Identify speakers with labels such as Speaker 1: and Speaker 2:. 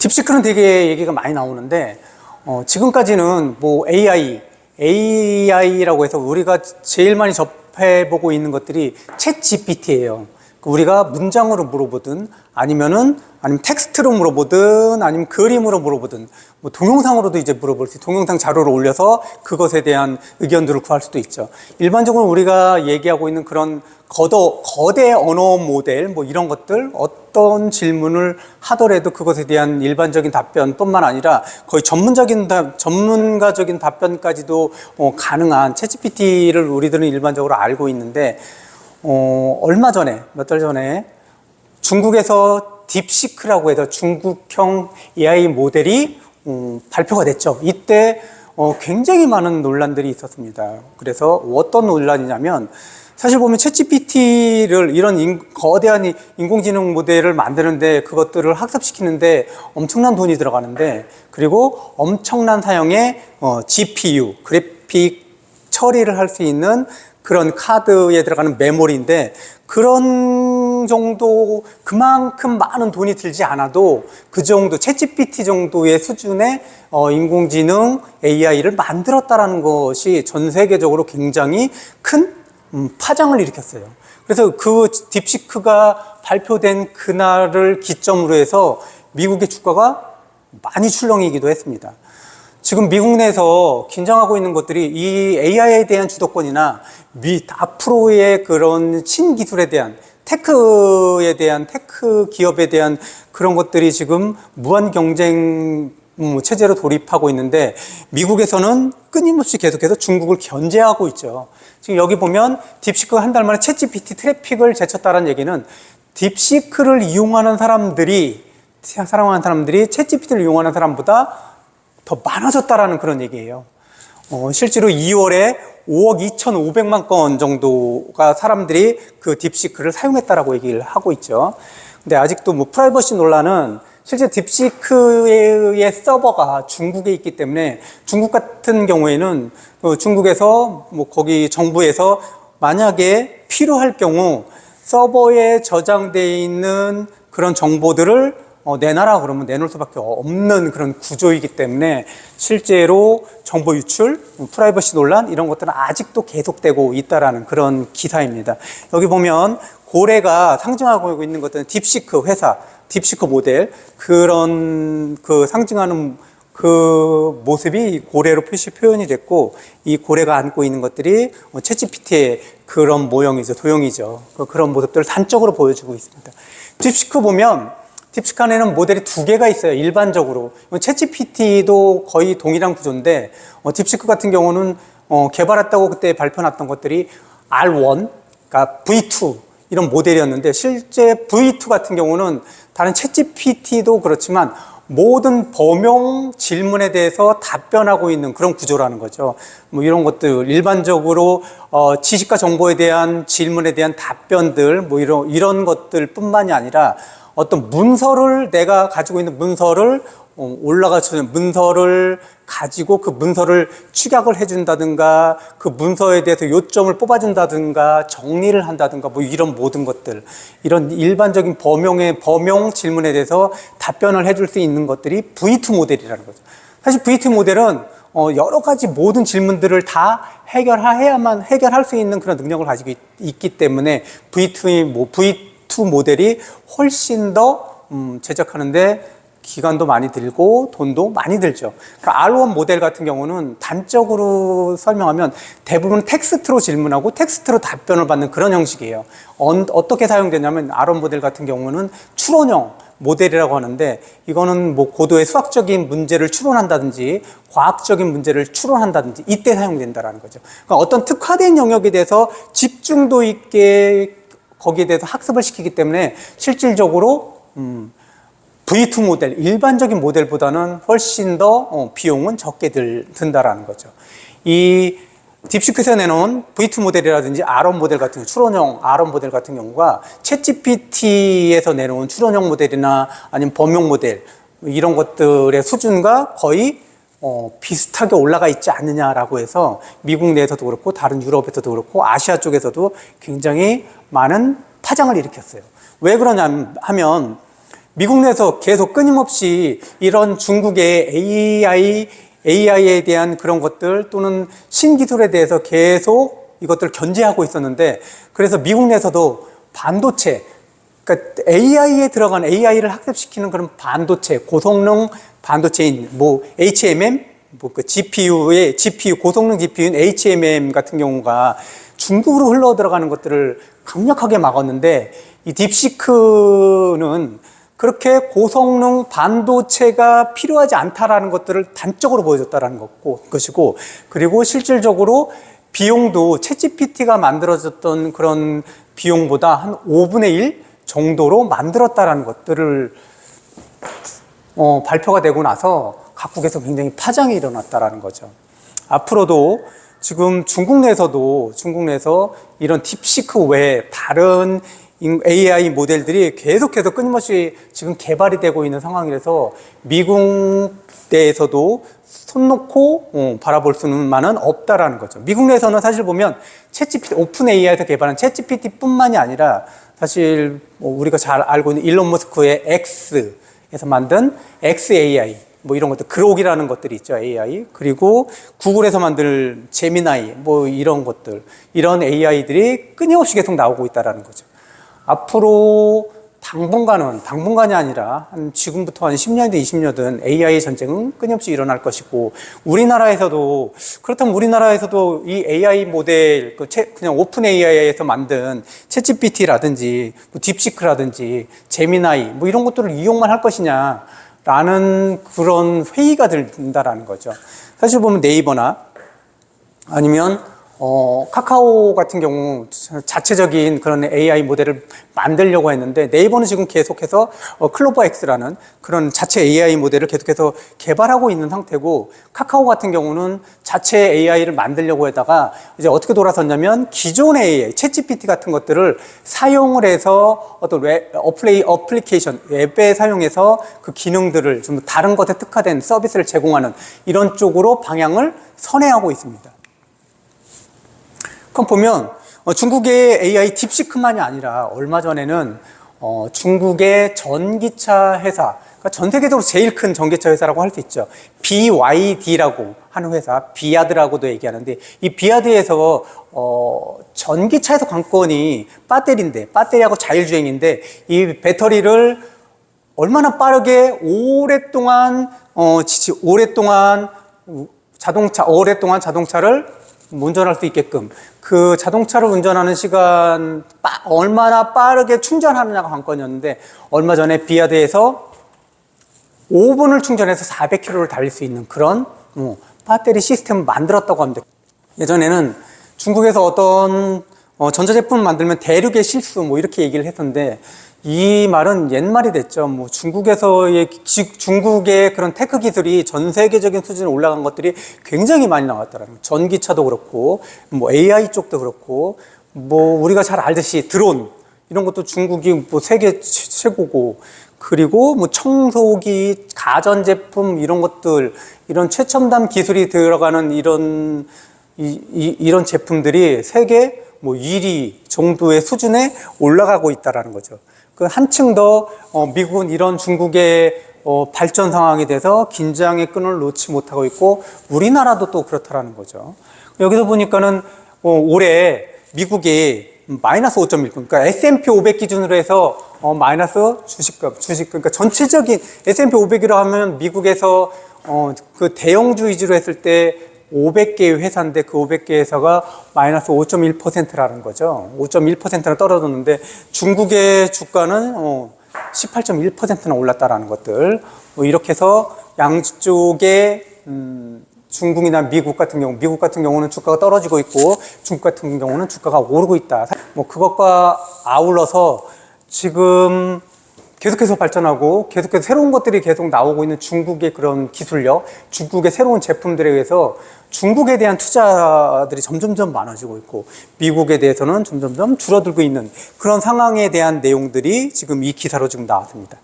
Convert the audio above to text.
Speaker 1: 딥시크는 되게 얘기가 많이 나오는데 지금까지는 뭐 AI라고 해서 우리가 제일 많이 접해보고 있는 것들이 챗 GPT예요. 우리가 문장으로 물어보든 아니면 텍스트로 물어보든 아니면 그림으로 물어보든 뭐 동영상으로도 이제 물어볼 수 있어요. 동영상 자료를 올려서 그것에 대한 의견들을 구할 수도 있죠. 일반적으로 우리가 얘기하고 있는 그런 거대 언어 모델 뭐 이런 것들 어떤 질문을 하더라도 그것에 대한 일반적인 답변뿐만 아니라 거의 전문가적인 답변까지도 가능한 챗GPT를 우리들은 일반적으로 알고 있는데 얼마 전에 몇 달 전에 중국에서 딥시크라고 해서 중국형 AI 모델이 발표가 됐죠. 이때 굉장히 많은 논란들이 있었습니다. 그래서 어떤 논란이냐면 사실 보면 챗GPT를 이런 거대한 인공지능 모델을 만드는데 그것들을 학습시키는데 엄청난 돈이 들어가는데 그리고 엄청난 사용의 GPU, 그래픽 처리를 할 수 있는 그런 카드에 들어가는 메모리인데 그런 정도 그만큼 많은 돈이 들지 않아도 그 정도 챗GPT 정도의 수준의 인공지능 AI를 만들었다라는 것이 전 세계적으로 굉장히 큰 파장을 일으켰어요. 그래서 그 딥시크가 발표된 그날을 기점으로 해서 미국의 주가가 많이 출렁이기도 했습니다. 지금 미국 내에서 긴장하고 있는 것들이 이 AI에 대한 주도권이나 앞으로의 그런 신기술에 대한 테크 기업에 대한 그런 것들이 지금 무한 경쟁 체제로 돌입하고 있는데 미국에서는 끊임없이 계속해서 중국을 견제하고 있죠. 지금 여기 보면 딥시크가 한 달 만에 챗GPT 트래픽을 제쳤다는 얘기는 딥시크를 이용하는 사람들이 챗GPT를 이용하는 사람보다 더 많아졌다라는 그런 얘기예요. 실제로 2월에 5억 2,500만 건 정도가 사람들이 그 딥시크를 사용했다라고 얘기를 하고 있죠. 근데 아직도 뭐 프라이버시 논란은 실제 딥시크의 서버가 중국에 있기 때문에 중국 같은 경우에는 중국에서 뭐 거기 정부에서 만약에 필요할 경우 서버에 저장되어 있는 그런 정보들을 내놔라 그러면 내놓을 수밖에 없는 그런 구조이기 때문에 실제로 정보 유출, 프라이버시 논란 이런 것들은 아직도 계속되고 있다라는 그런 기사입니다. 여기 보면 고래가 상징하고 있는 것들은 딥시크 회사, 딥시크 모델 그런 그 상징하는 그 모습이 고래로 표현이 됐고 이 고래가 안고 있는 것들이 챗GPT의 그런 모형이죠, 도형이죠. 그런 모습들을 단적으로 보여주고 있습니다. 딥시크 보면 딥시크 안에는 모델이 두 개가 있어요. 일반적으로 챗GPT도 거의 동일한 구조인데 딥시크 같은 경우는 개발했다고 그때 발표났던 것들이 R1, 그러니까 V2 이런 모델이었는데 실제 V2 같은 경우는 다른 챗GPT도 그렇지만 모든 범용 질문에 대해서 답변하고 있는 그런 구조라는 거죠. 뭐 이런 것들 일반적으로 지식과 정보에 대한 질문에 대한 답변들 뭐 이런 것들 뿐만이 아니라 어떤 문서를 내가 가지고 있는 문서를 올라가서 문서를 가지고 그 문서를 축약을 해준다든가 그 문서에 대해서 요점을 뽑아준다든가 정리를 한다든가 뭐 이런 모든 것들 이런 일반적인 범용 질문에 대해서 답변을 해줄 수 있는 것들이 V2 모델이라는 거죠. 사실 V2 모델은 여러 가지 모든 질문들을 다 해결할 수 있는 그런 능력을 가지고 있기 때문에 V2 모델이 훨씬 더 제작하는데 기간도 많이 들고 돈도 많이 들죠. 그러니까 R1 모델 같은 경우는 단적으로 설명하면 대부분 텍스트로 질문하고 텍스트로 답변을 받는 그런 형식이에요. 어떻게 사용되냐면 R1 모델 같은 경우는 추론형 모델이라고 하는데 이거는 뭐 고도의 수학적인 문제를 추론한다든지 과학적인 문제를 추론한다든지 이때 사용된다라는 거죠. 그러니까 어떤 특화된 영역에 대해서 집중도 있게 거기에 대해서 학습을 시키기 때문에 실질적으로 V2 모델, 일반적인 모델보다는 훨씬 더 비용은 적게 든다라는 거죠. 이 딥시크에서 내놓은 V2 모델이라든지 R1 모델 같은 추론형 R1 모델 같은 경우가 챗GPT에서 내놓은 추론형 모델이나 아니면 범용 모델 이런 것들의 수준과 거의 비슷하게 올라가 있지 않느냐라고 해서 미국 내에서도 그렇고 다른 유럽에서도 그렇고 아시아 쪽에서도 굉장히 많은 파장을 일으켰어요. 왜 그러냐 하면 미국 내에서 계속 끊임없이 이런 중국의 AI에 대한 그런 것들 또는 신기술에 대해서 계속 이것들을 견제하고 있었는데, 그래서 미국 내에서도 반도체, 그러니까 AI에 들어간 AI를 학습시키는 그런 반도체, 고성능 반도체인 뭐 HMM, 뭐 그 GPU 고성능 GPU인 HMM 같은 경우가 중국으로 흘러 들어가는 것들을 강력하게 막았는데, 이 딥시크는 그렇게 고성능 반도체가 필요하지 않다라는 것들을 단적으로 보여줬다라는 것이고, 그리고 실질적으로 비용도 챗GPT가 만들어졌던 그런 비용보다 한 5분의 1 정도로 만들었다라는 것들을 발표가 되고 나서 각국에서 굉장히 파장이 일어났다라는 거죠. 앞으로도 지금 중국 내에서 이런 딥시크 외에 다른 AI 모델들이 계속해서 끊임없이 지금 개발이 되고 있는 상황이라서 미국 내에서도 손 놓고 바라볼 수만은 없다라는 거죠. 미국 내에서는 사실 보면 챗GPT, 오픈 AI에서 개발한 챗GPT뿐만이 아니라 사실 우리가 잘 알고 있는 일론 머스크의 X에서 만든 XAI, 뭐 이런 것들, 그록이라는 것들이 있죠, AI. 그리고 구글에서 만든 제미나이, 뭐 이런 것들, 이런 AI들이 끊임없이 계속 나오고 있다라는 거죠. 앞으로 당분간이 아니라 지금부터 한 10년이든 20년이든 AI 전쟁은 끊임없이 일어날 것이고, 그렇다면 우리나라에서도 이 AI 모델, 그냥 오픈 AI에서 만든 챗GPT라든지, 뭐 딥시크라든지, 제미나이, 뭐 이런 것들을 이용만 할 것이냐라는 그런 회의가 든다라는 거죠. 사실 보면 네이버나 아니면 카카오 같은 경우 자체적인 그런 AI 모델을 만들려고 했는데, 네이버는 지금 계속해서 클로버 X라는 그런 자체 AI 모델을 계속해서 개발하고 있는 상태고, 카카오 같은 경우는 자체 AI를 만들려고 하다가 이제 어떻게 돌아섰냐면 기존의 AI, 챗GPT 같은 것들을 사용을 해서 어떤 어플리케이션, 웹에 사용해서 그 기능들을 좀 다른 것에 특화된 서비스를 제공하는 이런 쪽으로 방향을 선회하고 있습니다. 그럼 보면 중국의 AI 딥시크만이 아니라 얼마 전에는 중국의 전기차 회사, 그러니까 전 세계적으로 제일 큰 전기차 회사라고 할 수 있죠. BYD라고 하는 회사, 비아드라고도 얘기하는데, 이 비아드에서 전기차에서 관건이 배터리하고 자율주행인데, 이 배터리를 얼마나 빠르게 오랫동안 자동차를 운전할 수 있게끔, 그 자동차를 운전하는 시간 얼마나 빠르게 충전하느냐가 관건이었는데, 얼마 전에 비아드에서 5분을 충전해서 400km를 달릴 수 있는 그런 배터리 시스템을 만들었다고 합니다. 예전에는 중국에서 어떤 전자제품을 만들면 대륙의 실수 뭐 이렇게 얘기를 했었는데, 이 말은 옛말이 됐죠. 뭐 중국의 그런 테크 기술이 전 세계적인 수준에 올라간 것들이 굉장히 많이 나왔더라고요. 전기차도 그렇고, 뭐 AI 쪽도 그렇고, 뭐 우리가 잘 알듯이 드론 이런 것도 중국이 뭐 세계 최고고, 그리고 뭐 청소기, 가전제품 이런 것들, 이런 최첨단 기술이 들어가는 이런 제품들이 세계 뭐 1위 정도의 수준에 올라가고 있다라는 거죠. 그 한층 더 미국은 이런 중국의 발전 상황에 대해서 긴장의 끈을 놓지 못하고 있고, 우리나라도 또 그렇다라는 거죠. 여기서 보니까는 올해 미국이 마이너스 5.1%, 그러니까 S&P 500 기준으로 해서 마이너스 그러니까 전체적인 S&P 500이라고 하면 미국에서 그 대형주 위주로 했을 때 500개의 회사인데, 그 500개 회사가 마이너스 5.1%라는 거죠. 5.1%나 떨어졌는데, 중국의 주가는 18.1%나 올랐다라는 것들. 이렇게 해서 양쪽에 중국이나 미국 같은 경우는 주가가 떨어지고 있고, 중국 같은 경우는 주가가 오르고 있다. 뭐 그것과 아울러서 지금 계속해서 발전하고 계속해서 새로운 것들이 계속 나오고 있는 중국의 그런 기술력, 중국의 새로운 제품들에 의해서 중국에 대한 투자들이 점점점 많아지고 있고, 미국에 대해서는 점점점 줄어들고 있는 그런 상황에 대한 내용들이 지금 이 기사로 지금 나왔습니다.